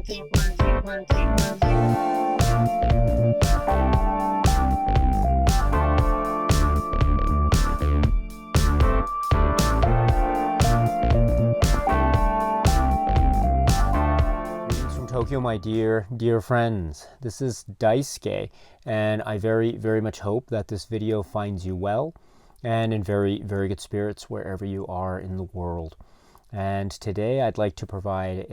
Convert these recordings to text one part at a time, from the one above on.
Tokyo, my dear friends. This is Daisuke, and I very much hope that this video finds you well and in very good spirits wherever you are in the world. And today I'd like to provide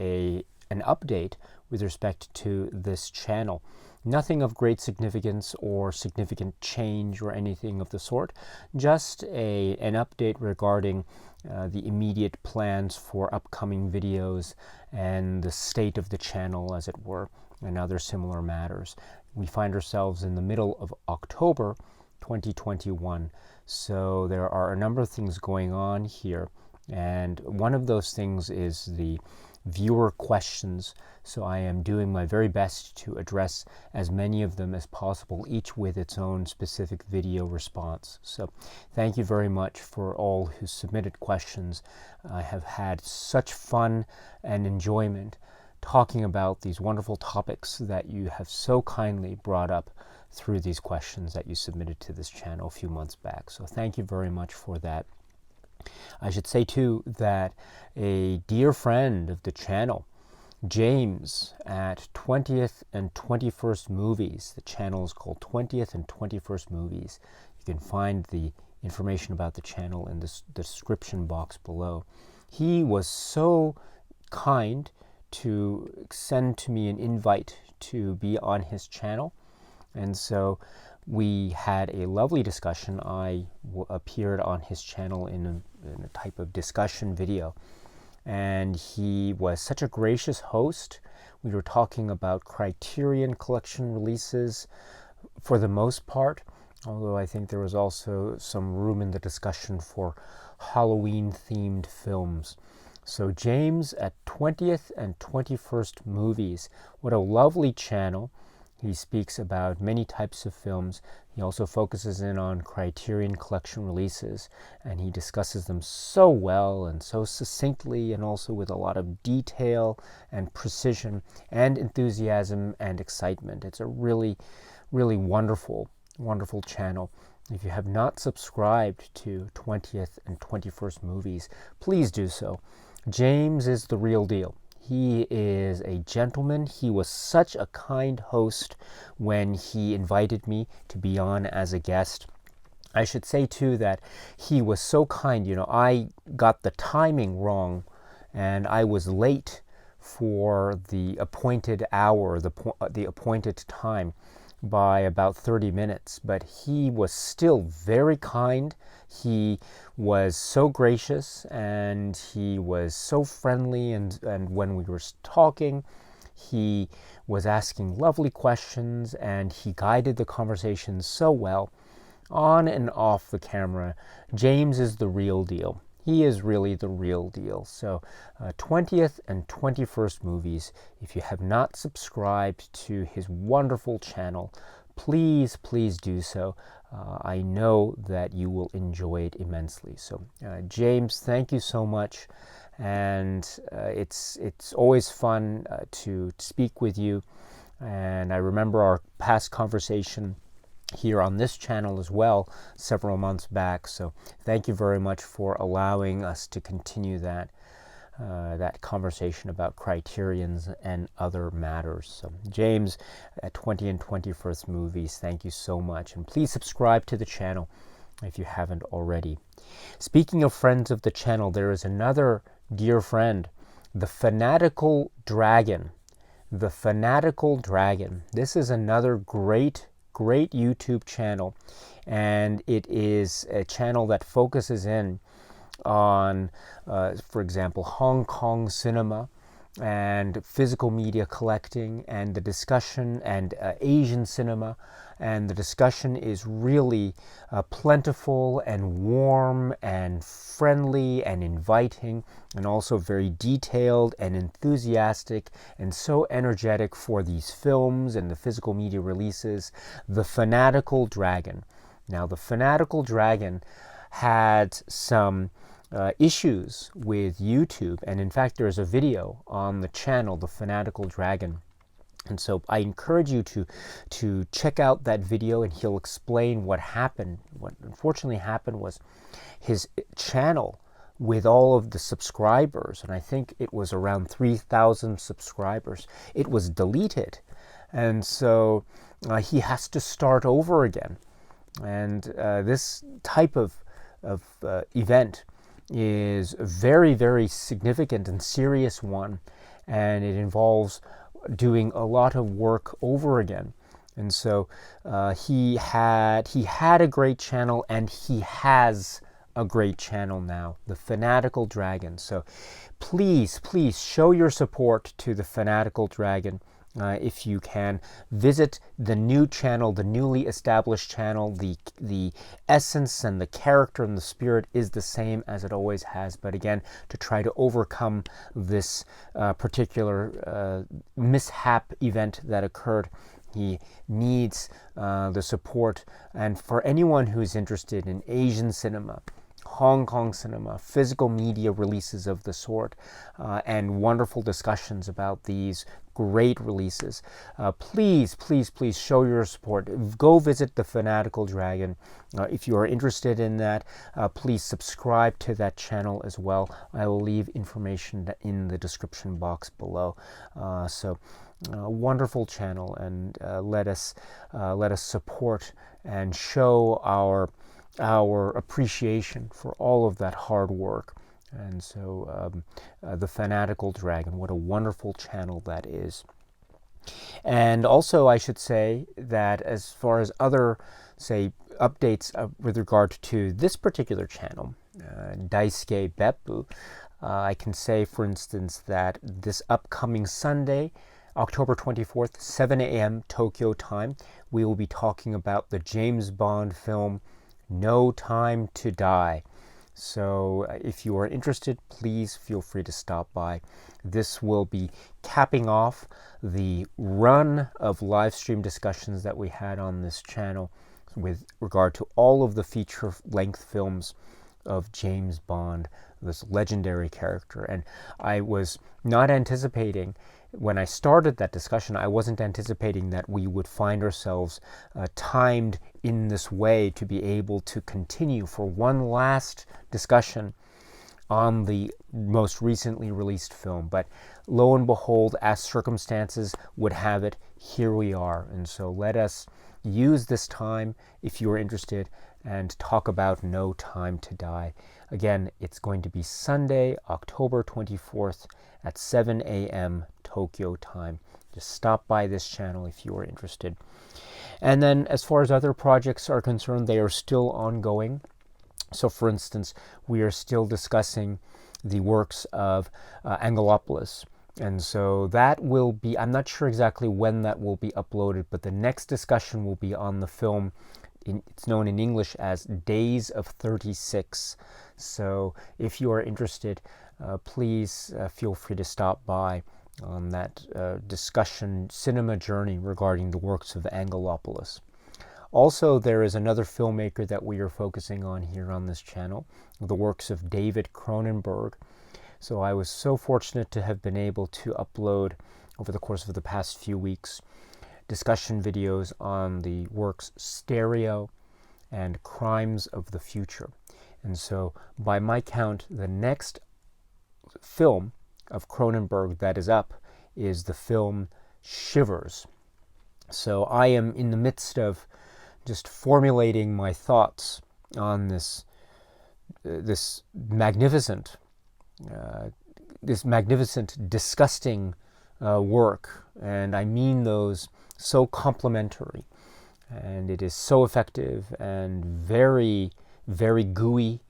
an update with respect to this channel. Nothing of great significance or significant change or anything of the sort, just an update regarding the immediate plans for upcoming videos and the state of the channel, as it were, and other similar matters. We find ourselves in the middle of October 2021, so there are a number of things going on here, and one of those things is the viewer questions. So I am doing my very best to address as many of them as possible, each with its own specific video response. So thank you very much for all who submitted questions. I have had such fun and enjoyment talking about these wonderful topics that you have so kindly brought up through these questions that you submitted to this channel a few months back. So thank you very much for that. I should say too that a dear friend of the channel, James at 20th and 21st Movies, the channel is called 20th and 21st Movies. You can find the information about the channel in the description box below. He was so kind to send to me an invite to be on his channel, and so we had a lovely discussion. I appeared on his channel in a type of discussion video, and he was such a gracious host. We were talking about Criterion Collection releases for the most part, although I think there was also some room in the discussion for Halloween-themed films. So James at 20th and 21st Movies, what a lovely channel. He speaks about many types of films. He also focuses in on Criterion Collection releases, and he discusses them so well and so succinctly, and also with a lot of detail and precision and enthusiasm and excitement. It's a really wonderful channel. If you have not subscribed to 20th and 21st Movies, please do so. James is the real deal. He is a gentleman. He was such a kind host when he invited me to be on as a guest. I should say too that he was so kind. You know, I got the timing wrong, and I was late for the appointed hour, the appointed time, by about 30 minutes, but he was still very kind. He was so gracious, and he was so friendly, and when we were talking, he was asking lovely questions, and he guided the conversation so well, on and off the camera. James is the real deal. He is really the real deal. So 20th and 21st Movies, if you have not subscribed to his wonderful channel, please do so. I know that you will enjoy it immensely. So James, thank you so much, and it's always fun to speak with you. And I remember our past conversation here on this channel as well several months back. So thank you very much for allowing us to continue that conversation about Criterions and other matters. So James at 20 and 21st Movies, thank you so much, and please subscribe to the channel if you haven't already. Speaking of friends of the channel, there is another dear friend, TheFanaticalDragon. TheFanaticalDragon. This is another great YouTube channel, and it is a channel that focuses in on, for example, Hong Kong cinema and physical media collecting, and the discussion, and Asian cinema, and the discussion is really plentiful and warm and friendly and inviting, and also very detailed and enthusiastic, and so energetic for these films and the physical media releases. TheFanaticalDragon. Now, TheFanaticalDragon had some issues with YouTube, and in fact there's a video on the channel, The Fanatical Dragon. And so I encourage you to check out that video, and he'll explain what happened. What unfortunately happened was his channel, with all of the subscribers, and I think it was around 3,000 subscribers, it was deleted. And so he has to start over again. And this type of event is a very, very significant and serious one, and it involves doing a lot of work over again. And so he had a great channel, and he has a great channel now, The Fanatical Dragon. So please show your support to The Fanatical Dragon. If you can, visit the new channel, the newly established channel. The essence and the character and the spirit is the same as it always has. But again, to try to overcome this particular mishap event that occurred, he needs the support. And for anyone who's interested in Asian cinema, Hong Kong cinema, physical media releases of the sort, and wonderful discussions about these great releases, please show your support. Go visit The Fanatical Dragon. If you are interested in that, please subscribe to that channel as well. I will leave information in the description box below. Wonderful channel, and let us support and show our appreciation for all of that hard work. And so The Fanatical Dragon, what a wonderful channel that is. And also I should say that as far as other, say, updates with regard to this particular channel, Daisuke Beppu, I can say, for instance, that this upcoming Sunday, October 24th, 7 a.m. Tokyo time, we will be talking about the James Bond film No Time to Die. So if you are interested, please feel free to stop by. This will be capping off the run of live stream discussions that we had on this channel with regard to all of the feature-length films of James Bond, this legendary character. And I was not anticipating, when I started that discussion, I wasn't anticipating that we would find ourselves timed in this way to be able to continue for one last discussion on the most recently released film. But lo and behold, as circumstances would have it, here we are. And so let us use this time, if you are interested, and talk about No Time to Die. Again, it's going to be Sunday, October 24th at 7 a.m. Tokyo time. Just stop by this channel if you are interested. And then as far as other projects are concerned, they are still ongoing. So for instance, we are still discussing the works of Angelopoulos. And so that will be, I'm not sure exactly when that will be uploaded, but the next discussion will be on the film. It's known in English as Days of 36. So if you are interested, please feel free to stop by on that discussion cinema journey regarding the works of Angelopoulos. Also, there is another filmmaker that we are focusing on here on this channel, the works of David Cronenberg. So I was so fortunate to have been able to upload, over the course of the past few weeks, discussion videos on the works Stereo and Crimes of the Future. And so, by my count, the next film of Cronenberg that is up is the film Shivers. So I am in the midst of just formulating my thoughts on this magnificent, disgusting work, and I mean those so complimentary, and it is so effective and very, very gooey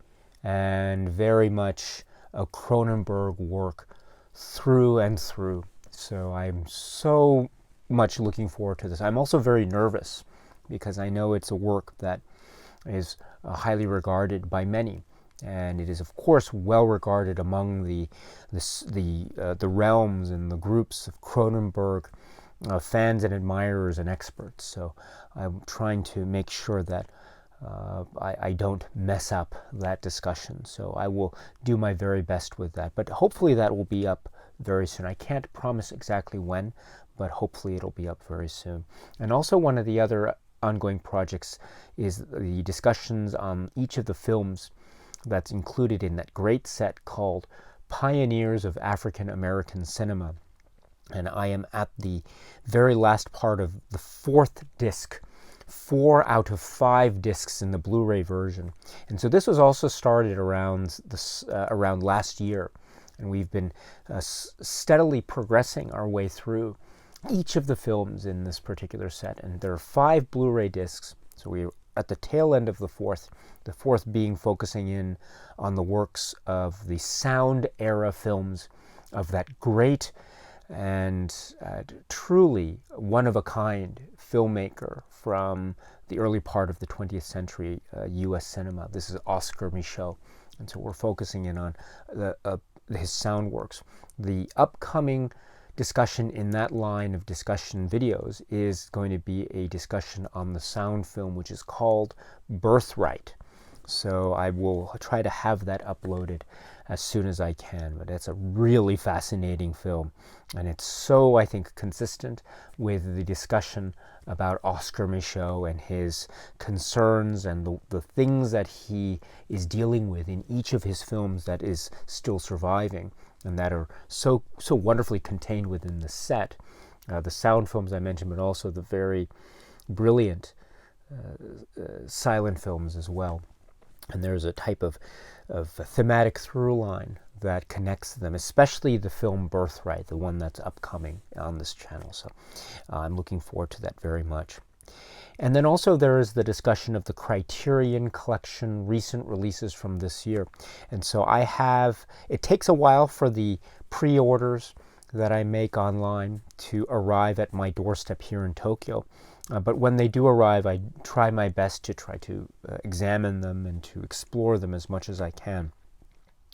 and very much a Cronenberg work through and through. So I'm so much looking forward to this. I'm also very nervous because I know it's a work that is highly regarded by many, and it is of course well regarded among the realms and the groups of Cronenberg fans and admirers and experts. So I'm trying to make sure that I don't mess up that discussion. So I will do my very best with that. But hopefully that will be up very soon. I can't promise exactly when, but hopefully it'll be up very soon. And also one of the other ongoing projects is the discussions on each of the films that's included in that great set called Pioneers of African American Cinema. And I am at the very last part of the 4th disc, 4 out of 5 discs in the Blu-ray version. And so this was also started around last year, and we've been steadily progressing our way through each of the films in this particular set. And there are 5 Blu-ray discs, so we're at the tail end of the 4th being focusing in on the works of the sound era films of that great and truly one-of-a-kind filmmaker from the early part of the 20th century U.S. cinema. This is Oscar Micheaux, and so we're focusing in on his sound works. The upcoming discussion in that line of discussion videos is going to be a discussion on the sound film, which is called Birthright. So I will try to have that uploaded as soon as I can. But it's a really fascinating film, and it's so, I think, consistent with the discussion about Oscar Micheaux and his concerns and the things that he is dealing with in each of his films that is still surviving and that are so wonderfully contained within the set. The sound films I mentioned, but also the very brilliant silent films as well. And there's a type of thematic through line that connects them, especially the film Birthright, the one that's upcoming on this channel. So I'm looking forward to that very much. And then also there is the discussion of the Criterion Collection recent releases from this year. And so it takes a while for the pre-orders that I make online to arrive at my doorstep here in Tokyo. But when they do arrive, I try my best to examine them and to explore them as much as I can.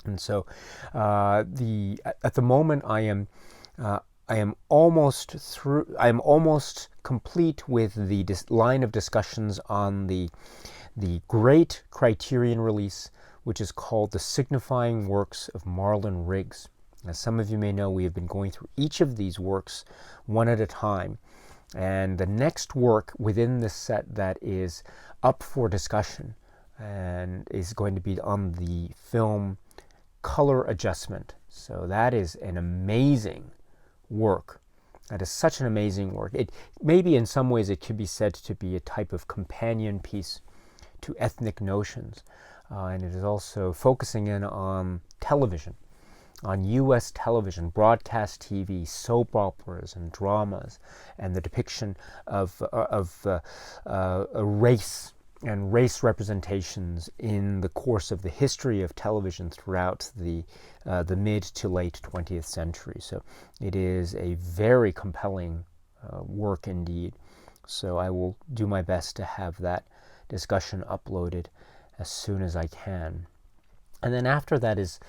And so at the moment I am almost complete with the line of discussions on the great Criterion release, which is called The Signifying Works of Marlon Riggs. As some of you may know, we have been going through each of these works one at a time. And the next work within this set that is up for discussion and is going to be on the film Color Adjustment. So that is an amazing work. That is such an amazing work. Maybe in some ways it could be said to be a type of companion piece to Ethnic Notions. And it is also focusing in on television, on U.S. television, broadcast TV, soap operas and dramas, and the depiction of race and race representations in the course of the history of television throughout the mid to late 20th century. So it is a very compelling work indeed. So I will do my best to have that discussion uploaded as soon as I can. And then after that is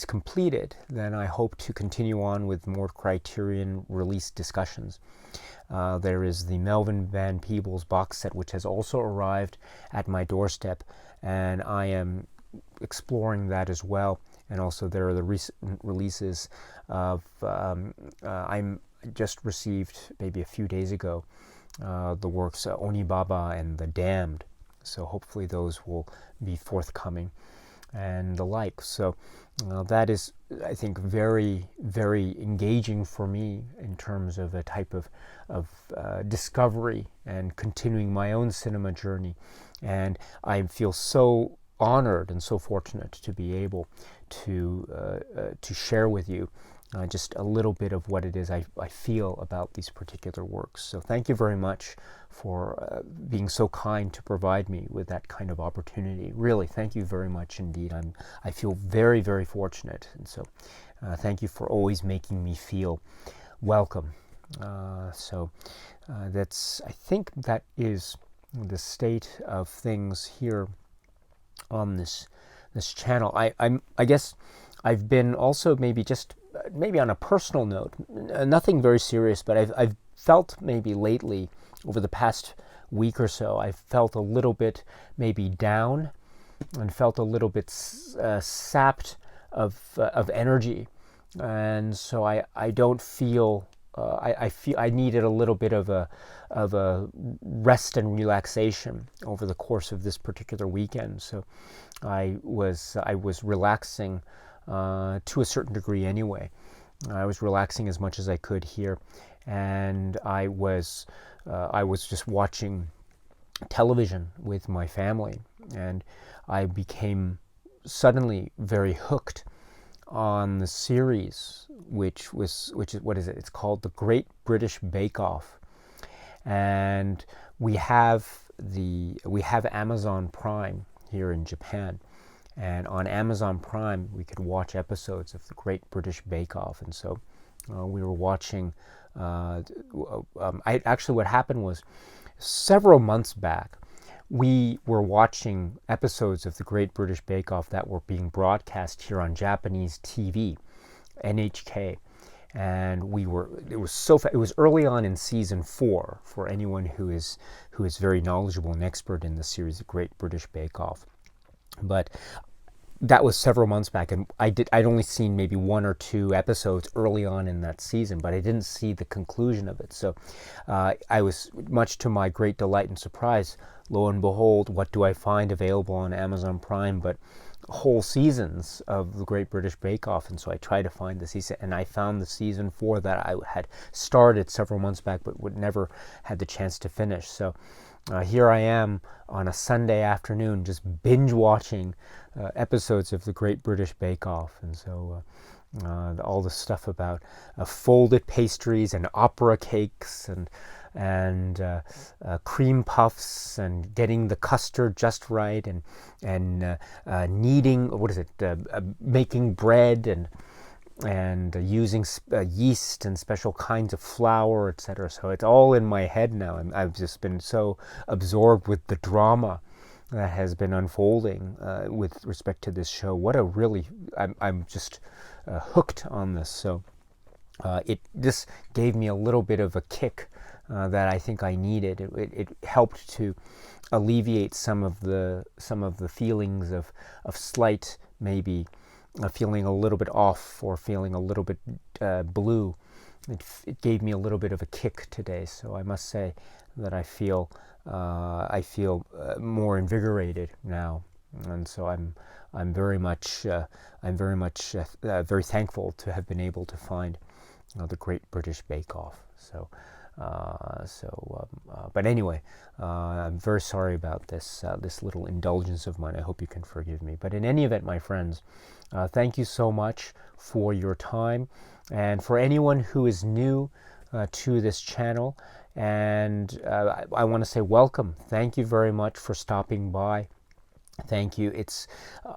completed, then I hope to continue on with more Criterion release discussions. There is the Melvin Van Peebles box set, which has also arrived at my doorstep, and I am exploring that as well. And also there are the recent releases of, I'm just received maybe a few days ago, the works Onibaba and The Damned. So hopefully those will be forthcoming and the like. So that is, I think, very, very engaging for me in terms of a type of discovery and continuing my own cinema journey. And I feel so honored and so fortunate to be able to share with you just a little bit of what it is I feel about these particular works. So thank you very much for being so kind to provide me with that kind of opportunity. Really, thank you very much indeed. I feel very, very fortunate, and so thank you for always making me feel welcome. That's, I think that is the state of things here on this channel. I guess I've been also maybe on a personal note, nothing very serious, but I've felt maybe lately over the past week or so, I felt a little bit maybe down and felt a little bit sapped of energy, and so I don't feel I feel I needed a little bit of a rest and relaxation over the course of this particular weekend. So I was relaxing to a certain degree anyway. I was relaxing as much as I could here, and I was just watching television with my family, and I became suddenly very hooked on the series, which is what is it? It's called The Great British Bake Off, and we have Amazon Prime here in Japan, and on Amazon Prime we could watch episodes of The Great British Bake Off, and so we were watching. What happened was, several months back, we were watching episodes of The Great British Bake Off that were being broadcast here on Japanese TV, NHK, and it was early on in season 4 for anyone who is very knowledgeable and expert in the series The Great British Bake Off. But that was several months back, and I'd only seen maybe 1 or 2 episodes early on in that season, but I didn't see the conclusion of it. So I was, much to my great delight and surprise, lo and behold, what do I find available on Amazon Prime but whole seasons of The Great British Bake Off. And so I tried to find the season, and I found the season 4 that I had started several months back but would never had the chance to finish. So here I am on a Sunday afternoon just binge watching episodes of The Great British Bake Off. And so all the stuff about folded pastries and opera cakes and cream puffs and getting the custard just right, and kneading, making bread and using yeast and special kinds of flour, etc. So it's all in my head now, and I've just been so absorbed with the drama that has been unfolding with respect to this show. I'm just hooked on this. So this gave me a little bit of a kick that I think I needed. It helped to alleviate some of the feelings of slight, maybe feeling a little bit off or feeling a little bit blue. It gave me a little bit of a kick today. So I must say that I feel more invigorated now, and so I'm very much very thankful to have been able to find The Great British Bake Off. But anyway, I'm very sorry about this little indulgence of mine. I hope you can forgive me. But in any event, my friends, thank you so much for your time, and for anyone who is new to this channel. And I want to say welcome. Thank you very much for stopping by. Thank you.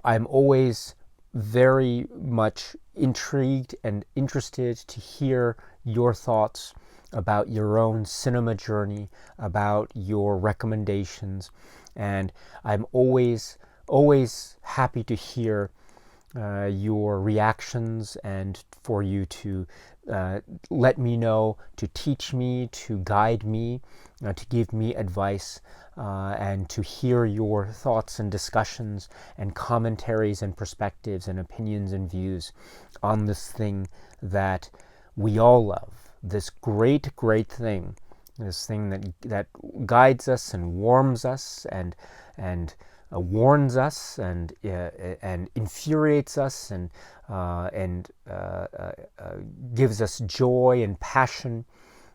I'm always very much intrigued and interested to hear your thoughts about your own cinema journey, about your recommendations, and I'm always happy to hear your reactions, and for you to let me know, to teach me, to guide me, to give me advice, and to hear your thoughts and discussions and commentaries and perspectives and opinions and views on this thing that we all love, this great thing, this thing that guides us and warms us and warns us and infuriates us and gives us joy and passion,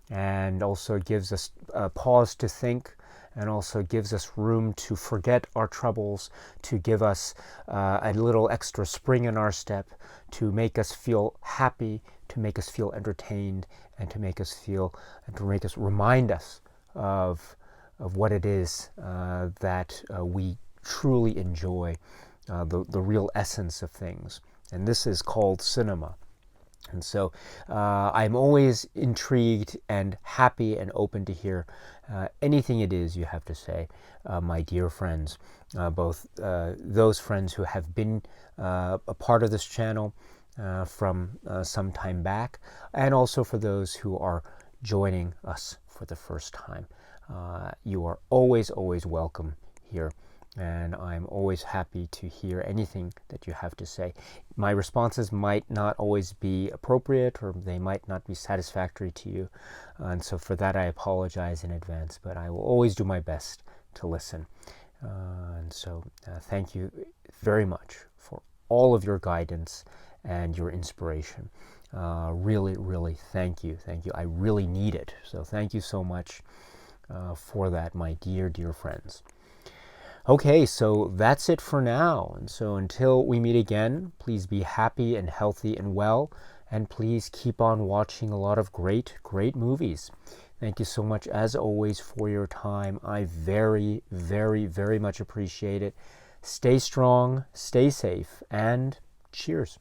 and also gives us pause to think, and also gives us room to forget our troubles, to give us a little extra spring in our step, to make us feel happy, to make us feel entertained, and to make us remind us of what it is that we truly enjoy, the real essence of things. And this is called cinema. And so I'm always intrigued and happy and open to hear anything it is you have to say, my dear friends, both those friends who have been a part of this channel from some time back, and also for those who are joining us for the first time. You are always, always welcome here. And I'm always happy to hear anything that you have to say. My responses might not always be appropriate, or they might not be satisfactory to you. And so for that, I apologize in advance, but I will always do my best to listen. And so thank you very much for all of your guidance and your inspiration. Really, really thank you. Thank you. I really need it. So thank you so much for that, my dear, dear friends. Okay, so that's it for now. And so until we meet again, please be happy and healthy and well. And please keep on watching a lot of great, great movies. Thank you so much, as always, for your time. I very, very, very much appreciate it. Stay strong, stay safe, and cheers.